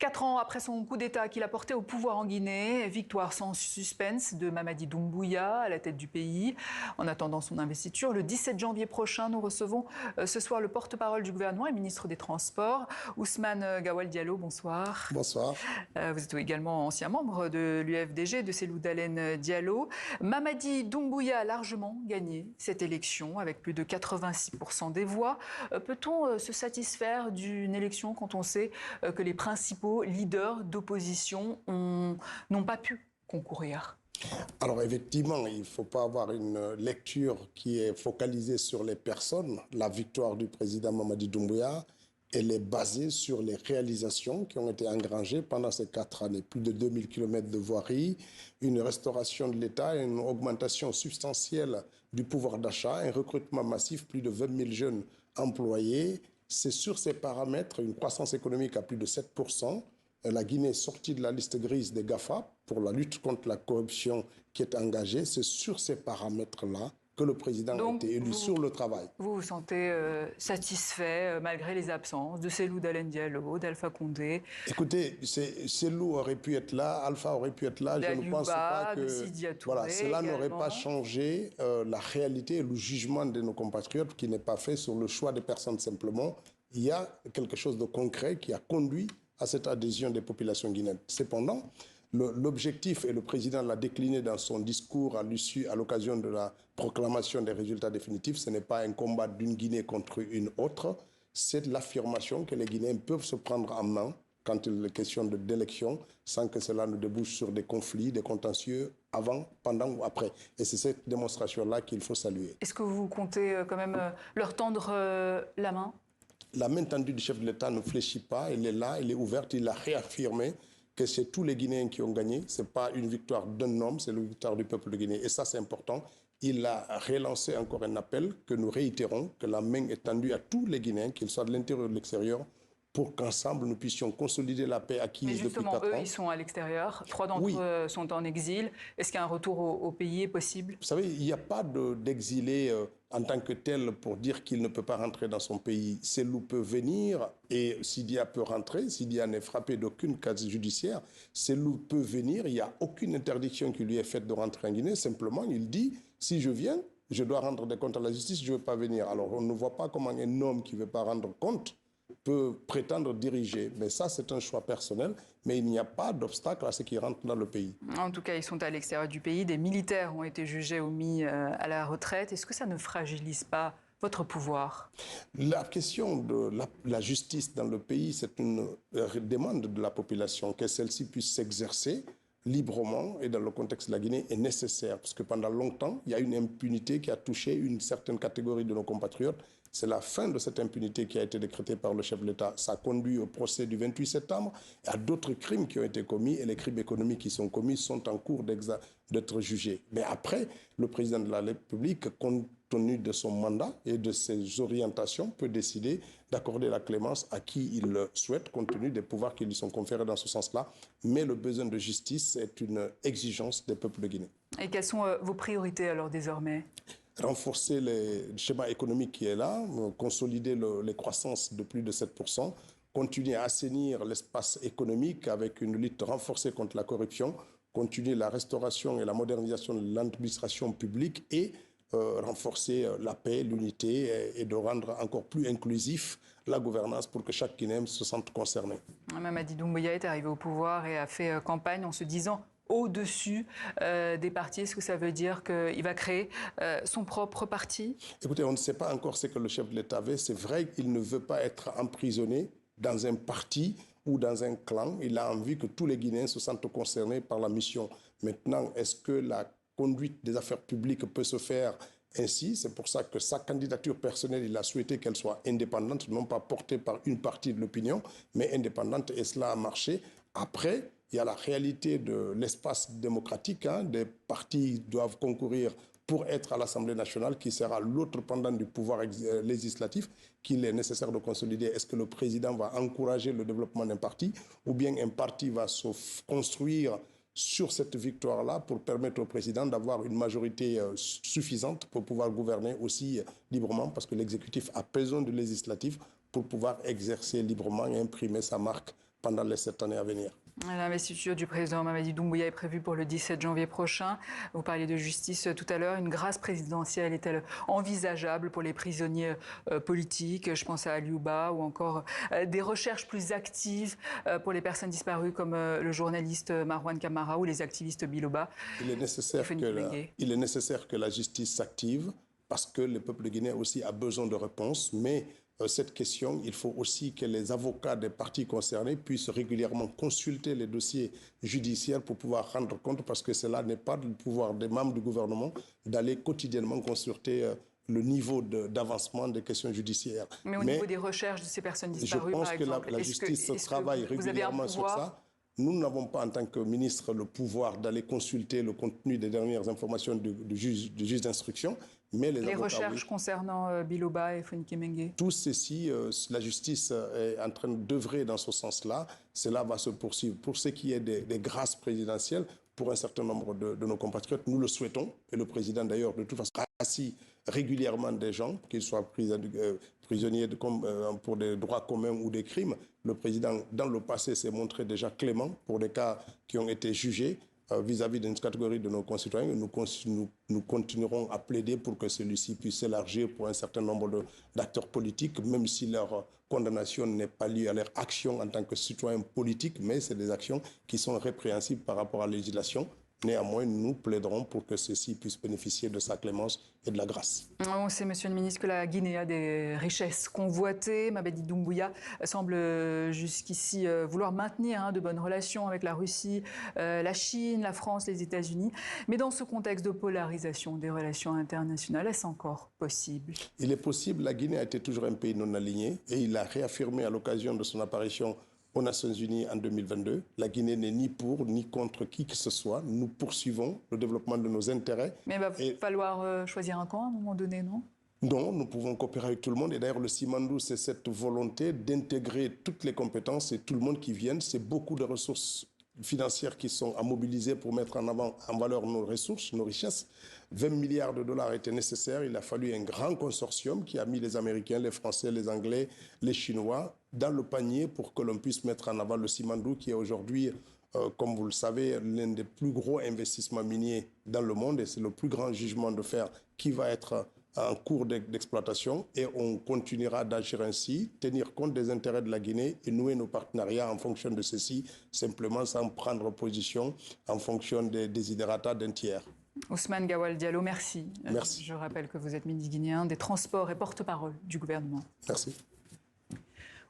4 ans après son coup d'État qu'il a porté au pouvoir en Guinée, victoire sans suspense de Mamadi Doumbouya à la tête du pays. En attendant son investiture, le 17 janvier prochain, nous recevons ce soir le porte-parole du gouvernement et ministre des Transports, Ousmane Gawal Diallo. Bonsoir. Bonsoir. Vous êtes également ancien membre de l'UFDG, de Cellou Dalein Diallo. Mamadi Doumbouya a largement gagné cette élection avec plus de 86% des voix. Peut-on se satisfaire d'une élection quand on sait que les principaux leaders d'opposition n'ont pas pu concourir? Alors effectivement, il ne faut pas avoir une lecture qui est focalisée sur les personnes. La victoire du président Mamadi Doumbouya, elle est basée sur les réalisations qui ont été engrangées pendant ces 4 années. Plus de 2000 km de voirie, une restauration de l'État, une augmentation substantielle du pouvoir d'achat, un recrutement massif, plus de 20 000 jeunes employés. C'est sur ces paramètres, une croissance économique à plus de 7%. La Guinée est sortie de la liste grise des GAFA pour la lutte contre la corruption qui est engagée. C'est sur ces paramètres-là que le président a été élu sur le travail. Vous vous sentez satisfait malgré les absences de Cellou Dalein Diallo, d'Alpha Condé? Écoutez, Cellou aurait pu être là, Alpha aurait pu être là. Je ne pense pas que cela n'aurait pas changé la réalité et le jugement de nos compatriotes qui n'est pas fait sur le choix des personnes simplement. Il y a quelque chose de concret qui a conduit à cette adhésion des populations guinéennes. Cependant, l'objectif, et le président l'a décliné dans son discours à l'occasion de la proclamation des résultats définitifs, ce n'est pas un combat d'une Guinée contre une autre, c'est l'affirmation que les Guinéens peuvent se prendre en main quand il est question d'élection, sans que cela ne débouche sur des conflits, des contentieux, avant, pendant ou après. Et c'est cette démonstration-là qu'il faut saluer. Est-ce que vous comptez quand même leur tendre la main? La main tendue du chef de l'État ne fléchit pas, elle est là, elle est ouverte, il a réaffirmé que c'est tous les Guinéens qui ont gagné. Ce n'est pas une victoire d'un homme, c'est la victoire du peuple de Guinée. Et ça, c'est important. Il a relancé encore un appel que nous réitérons, que la main est tendue à tous les Guinéens, qu'ils soient de l'intérieur ou de l'extérieur, pour qu'ensemble, nous puissions consolider la paix acquise depuis 4 ans. Mais justement, eux, ils sont à l'extérieur. 3 d'entre eux sont en exil. Est-ce qu'un retour au pays est possible? Vous savez, il n'y a pas d'exilé en tant que tel pour dire qu'il ne peut pas rentrer dans son pays. Cellou peut venir et Sidia peut rentrer. Sidia n'est frappé d'aucune case judiciaire. Cellou peut venir. Il n'y a aucune interdiction qui lui est faite de rentrer en Guinée. Simplement, il dit, si je viens, je dois rendre des comptes à la justice, je ne veux pas venir. Alors, on ne voit pas comment un homme qui ne veut pas rendre compte peut prétendre diriger. Mais ça, c'est un choix personnel. Mais il n'y a pas d'obstacle à ce qui rentre dans le pays. En tout cas, ils sont à l'extérieur du pays. Des militaires ont été jugés ou mis à la retraite. Est-ce que ça ne fragilise pas votre pouvoir? La question de la justice dans le pays, c'est une demande de la population, que celle-ci puisse s'exercer librement et dans le contexte de la Guinée est nécessaire. Parce que pendant longtemps, il y a une impunité qui a touché une certaine catégorie de nos compatriotes. C'est la fin de cette impunité qui a été décrétée par le chef de l'État. Ça a conduit au procès du 28 septembre et à d'autres crimes qui ont été commis. Et les crimes économiques qui sont commis sont en cours d'être jugés. Mais après, le président de la République, compte tenu de son mandat et de ses orientations, peut décider d'accorder la clémence à qui il le souhaite, compte tenu des pouvoirs qui lui sont conférés dans ce sens-là. Mais le besoin de justice est une exigence des peuples de Guinée. Et quelles sont vos priorités alors désormais? Renforcer le schéma économique qui est là, consolider les croissances de plus de 7%, continuer à assainir l'espace économique avec une lutte renforcée contre la corruption, continuer la restauration et la modernisation de l'administration publique et renforcer la paix, l'unité et de rendre encore plus inclusif la gouvernance pour que chaque Guinéen se sente concerné. Mamadi Doumbouya est arrivé au pouvoir et a fait campagne en se disant au-dessus des partis. Est-ce que ça veut dire qu'il va créer son propre parti? Écoutez, on ne sait pas encore ce que le chef de l'État veut. C'est vrai qu'il ne veut pas être emprisonné dans un parti ou dans un clan. Il a envie que tous les Guinéens se sentent concernés par la mission. Maintenant, est-ce que la conduite des affaires publiques peut se faire ainsi? C'est pour ça que sa candidature personnelle, il a souhaité qu'elle soit indépendante, non pas portée par une partie de l'opinion, mais indépendante, et cela a marché. Après, il y a la réalité de l'espace démocratique. Des partis doivent concourir pour être à l'Assemblée nationale, qui sera l'autre pendant du pouvoir législatif, qu'il est nécessaire de consolider. Est-ce que le président va encourager le développement d'un parti, ou bien un parti va se construire sur cette victoire-là pour permettre au président d'avoir une majorité suffisante pour pouvoir gouverner aussi librement, parce que l'exécutif a besoin du législatif pour pouvoir exercer librement et imprimer sa marque pendant les 7 années à venir. L'investiture du président Mamadi Doumbouya est prévue pour le 17 janvier prochain. Vous parliez de justice tout à l'heure. Une grâce présidentielle est-elle envisageable pour les prisonniers politiques? Je pense à Aliouba ou encore des recherches plus actives pour les personnes disparues comme le journaliste Marwan Kamara ou les activistes Biloba. Il est nécessaire que la justice s'active parce que le peuple guinéen aussi a besoin de réponses. Mais cette question, il faut aussi que les avocats des parties concernées puissent régulièrement consulter les dossiers judiciaires pour pouvoir rendre compte, parce que cela n'est pas le pouvoir des membres du gouvernement d'aller quotidiennement consulter le niveau d'avancement des questions judiciaires. Mais au niveau des recherches de ces personnes disparues, par exemple, je pense que la justice travaille régulièrement sur ça. Nous n'avons pas, en tant que ministre, le pouvoir d'aller consulter le contenu des dernières informations du juge d'instruction. Mais les recherches concernant Biloba et Fonike Mengue. Tout ceci, la justice est en train d'œuvrer dans ce sens-là. Cela va se poursuivre. Pour ce qui est des grâces présidentielles, pour un certain nombre de nos compatriotes, nous le souhaitons. Et le président, d'ailleurs, de toute façon, assis régulièrement des gens, qu'ils soient prisonniers pour des droits communs ou des crimes. Le président, dans le passé, s'est montré déjà clément pour des cas qui ont été jugés. Vis-à-vis d'une catégorie de nos concitoyens, nous continuerons à plaider pour que celui-ci puisse s'élargir pour un certain nombre d'acteurs politiques, même si leur condamnation n'est pas liée à leur action en tant que citoyens politiques, mais c'est des actions qui sont répréhensibles par rapport à la législation. Néanmoins, nous plaiderons pour que ceux-ci puissent bénéficier de sa clémence et de la grâce. On sait, Monsieur le ministre, que la Guinée a des richesses convoitées. Mamadi Doumbouya semble jusqu'ici vouloir maintenir de bonnes relations avec la Russie, la Chine, la France, les États-Unis. Mais dans ce contexte de polarisation des relations internationales, est-ce encore possible? Il est possible. La Guinée a été toujours un pays non aligné et il a réaffirmé à l'occasion de son apparition aux Nations Unies en 2022. La Guinée n'est ni pour ni contre qui que ce soit. Nous poursuivons le développement de nos intérêts. Mais il va falloir choisir un camp à un moment donné, non? Non, nous pouvons coopérer avec tout le monde. Et d'ailleurs, le Simandou, c'est cette volonté d'intégrer toutes les compétences et tout le monde qui vienne. C'est beaucoup de ressources financières qui sont à mobiliser pour mettre en valeur nos ressources, nos richesses. 20 milliards de dollars étaient nécessaires. Il a fallu un grand consortium qui a mis les Américains, les Français, les Anglais, les Chinois dans le panier pour que l'on puisse mettre en avant le Simandou, qui est aujourd'hui, comme vous le savez, l'un des plus gros investissements miniers dans le monde. Et c'est le plus grand gisement de fer qui va être en cours d'exploitation. Et on continuera d'agir ainsi, tenir compte des intérêts de la Guinée et nouer nos partenariats en fonction de ceci, simplement sans prendre position en fonction des desiderata d'un tiers. Ousmane Gawal Diallo, merci. Merci. Je rappelle que vous êtes ministre guinéen des Transports et porte-parole du gouvernement. Merci.